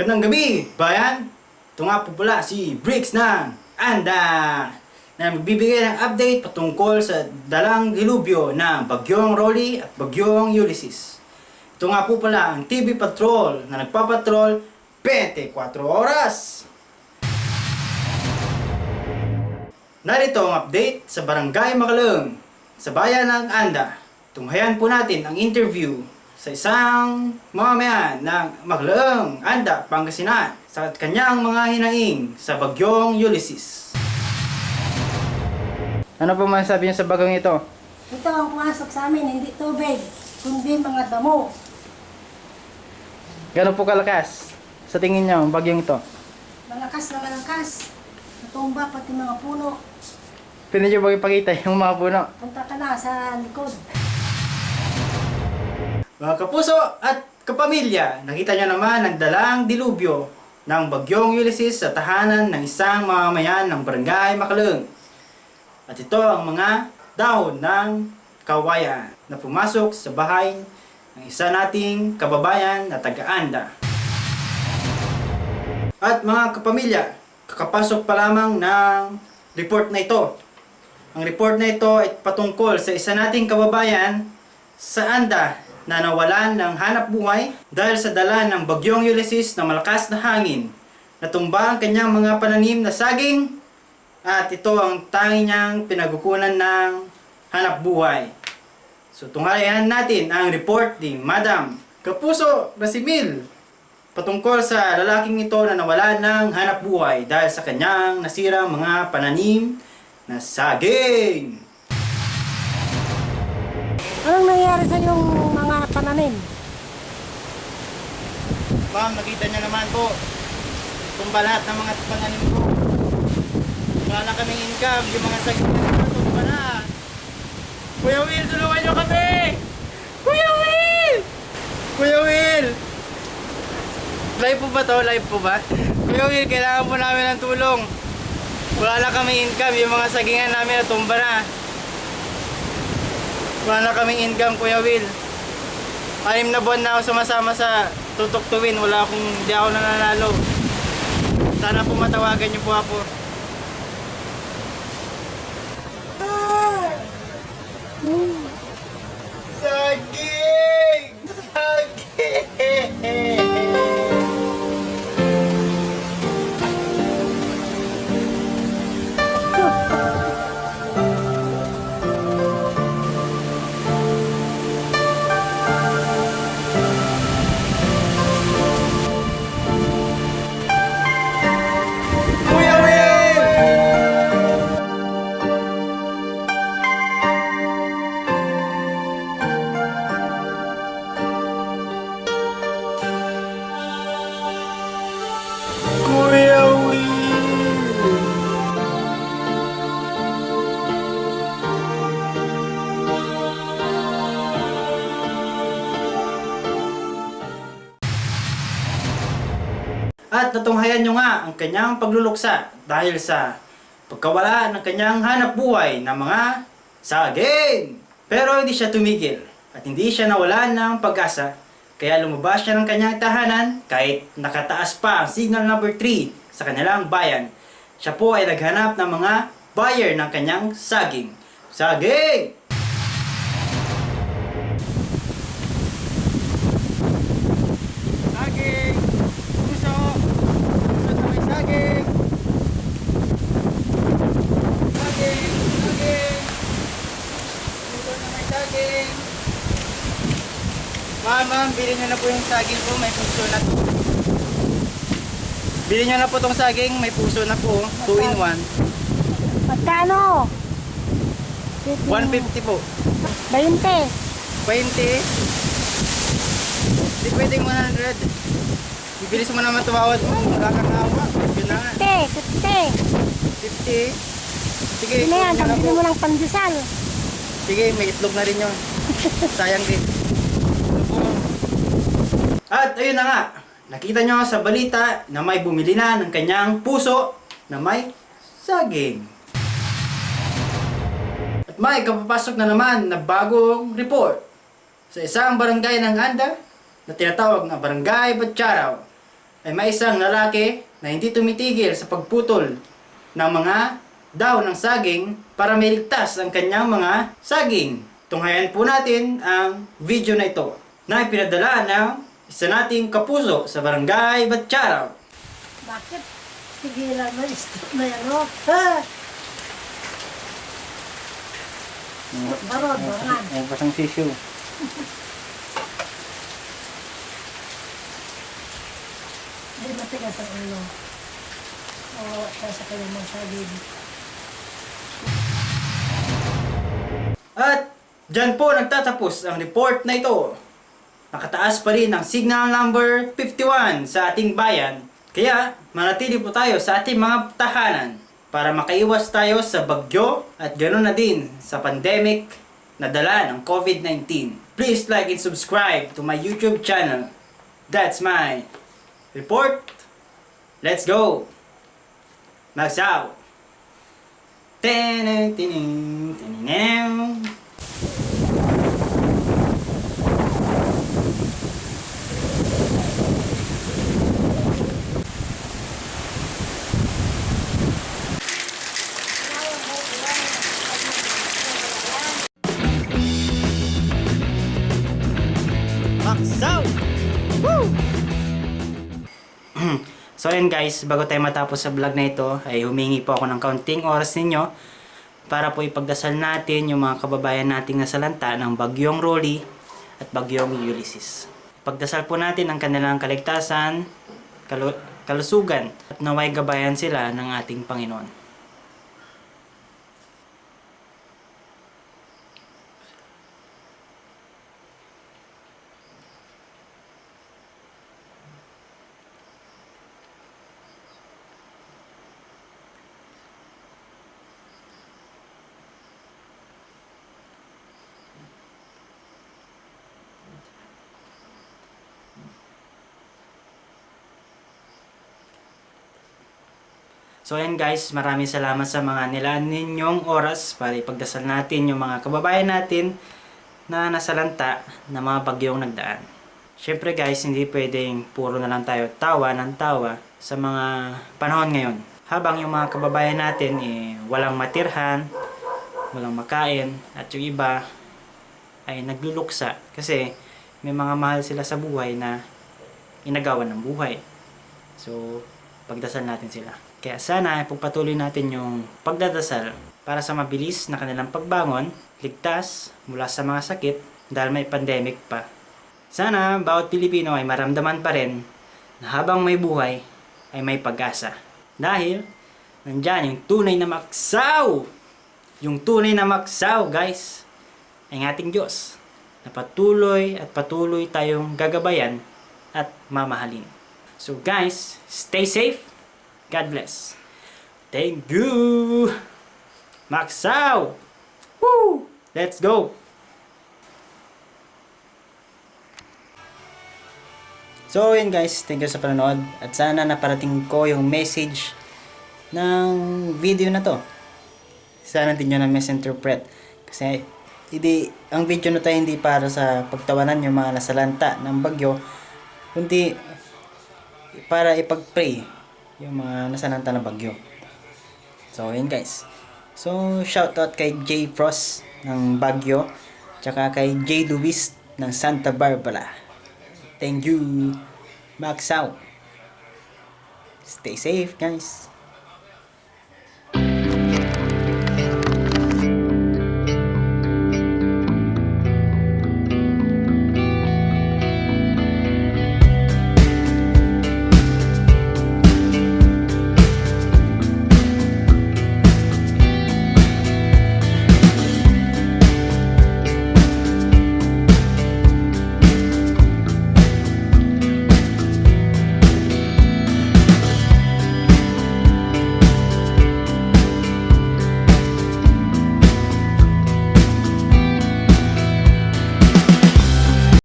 Magandang gabi, bayan! Ito nga po pala si Bricks ng Anda na magbibigay ng update patungkol sa dalang dilubyo ng Bagyong Rolly at Bagyong Ulysses. Ito nga po pala ang TV Patrol na nagpapatrol 24 oras. Narito ang update sa Barangay Makaleng sa bayan ng Anda. Tunghayan po natin ang interview sa isang mamamayan ng Makaleng, Anda, Pangasinan sa kanyang mga hinaing sa Bagyong Ulysses. Ano po masasabi niyo sa bagyong ito? Ito ang pumasok sa amin, hindi tubig, kundi mga damo. Gano'n po kalakas sa tingin niyo ang bagyong ito? Malakas na malakas. Natumba pati mga puno. Pwede niyo ba ipakita yung mga puno? Punta ka na sa likod. Mga kapuso at kapamilya, nakita niyo naman ang dalang dilubyo ng Bagyong Ulysses sa tahanan ng isang mamamayan ng Barangay Makaleng. At ito ang mga dahon ng kawayan na pumasok sa bahay ng isa nating kababayan na taga-Anda. At mga kapamilya, kakapasok pa lamang ng report na ito. Ang report na ito ay patungkol sa isa nating kababayan sa Anda na nawalan ng hanap buhay dahil sa dala ng Bagyong Ulysses na malakas na hangin. Natumba ang kanyang mga pananim na saging at ito ang tangi niyang pinagukunan ng hanap buhay. So tunghayan natin ang report ni Madam Kapuso Rasimil patungkol sa lalaking ito na nawalan ng hanap buhay dahil sa kanyang nasirang mga pananim na saging. Anong nangyari sa yung mga pananim? Ma'am, nakita niyo naman po, tumba lahat ng mga pananim ko. Wala na kaming income, yung mga saging na tumba na. Kuya Will, tulungan niyo kami! Kuya Will! Kuya Will! Live po ba to? Live po ba? Kuya Will, kailangan po namin ng tulong. Wala na kaming income, yung mga sagingan namin na tumba na. Wala na kaming income, Kuya Will. 6 na buwan na ako sumasama sa Tutok Tuwin. Hindi ako nananalo. Sana po matawagan niyo po ako. Saging! Saging! Kuya Will! Kuya Will! At natunghayan nyo nga ang kanyang pagluluksa dahil sa pagkawala ng kanyang hanap buhay ng mga saging. Pero hindi siya tumigil at hindi siya nawalan ng pag-asa. Kaya lumabas siya ng kanyang tahanan kahit nakataas pa ang signal number 3 sa kanilang bayan. Siya po ay naghanap ng mga buyer ng kanyang saging. Saging! Saging! Puso! Puso na may saging! Saging! Saging! Puso na may saging! Ma'am, bilhin nyo na po yung saging ko, may puso na to. Bilhin nyo na po tong saging, may puso na po, 2 in 1. Magkano? 150 po. 20. 20. Hindi pwedeng 100. Bibilis mo naman tumawad mo, wala kang awa. Yun na nga. 50. 50. Sige, Ano yan? itlog nyo na Pambili po. mo ng pandesal. Sige, may itlog na rin yun. Sayang din. At ayun na nga, nakita nyo sa balita na may bumili na ng kanyang puso na may saging. At may kapapasok na naman na bagong report sa isang barangay ng Anda na tinatawag na Barangay Batcharaw ay may isang lalaki na hindi tumitigil sa pagputol ng mga daw ng saging para mailigtas ang kanyang mga saging. Tunghayan po natin ang video na ito na ipinadala ng isa nating kapuso sa Barangay Batcharaw. Bakit? Tigilan mo, stop na yan, oh. Ha! Barod, barangan. Ay, pasang tissue. Hindi matigas ang ulo. Oo, sa kanyang mga saging. At dyan po nagtatapos ang report na ito. Nakataas pa rin ang signal number 51 sa ating bayan. Kaya manatili po tayo sa ating mga tahanan para makaiwas tayo sa bagyo at ganoon na din sa pandemic na dala ng COVID-19. Please like and subscribe to my YouTube channel. That's my report. Let's go! Magsaw! Tining, tining, tining. Magsaw! Woo! So yun guys, bago tayo matapos sa vlog na ito, ay humingi po ako ng kaunting oras ninyo para po ipagdasal natin yung mga kababayan nating nasalanta ng Bagyong Rolly at Bagyong Ulysses. Ipagdasal po natin ang kanilang kaligtasan, kalusugan at naway gabayan sila ng ating Panginoon. So ayan guys, maraming salamat sa mga nilaan ninyong oras para ipagdasal natin yung mga kababayan natin na nasalanta na mga bagyong nagdaan. Syempre guys, hindi pwedeng puro na lang tayo tawa ng tawa sa mga panahon ngayon. Habang yung mga kababayan natin walang matirhan, walang makain, at yung iba ay nagluluksa kasi may mga mahal sila sa buhay na inagawan ng buhay. So, pagdasal natin sila. Kaya sana pagpatuloy natin yung pagdadasal para sa mabilis na kanilang pagbangon, ligtas mula sa mga sakit dahil may pandemic pa. Sana bawat Pilipino ay maramdaman pa rin na habang may buhay ay may pag-asa. Dahil nandyan yung tunay na maksaw! Yung tunay na maksaw guys ay ating Diyos na patuloy at patuloy tayong gagabayan at mamahalin. So guys, stay safe. God bless. Thank you. Maksaw. Woo! Let's go. So yun guys, thank you sa panonood at sana naparating ko yung message ng video na to. Sana din nyo na misinterpret kasi ang video na to hindi para sa pagtawanan yung mga nasalanta ng bagyo, kundi para ipag-pray yung mga nasalanta ng bagyo. So yun guys, so shoutout kay J Frost ng Baguio, tsaka kay J Luis ng Santa Barbara. Thank you. Max out. Stay safe guys.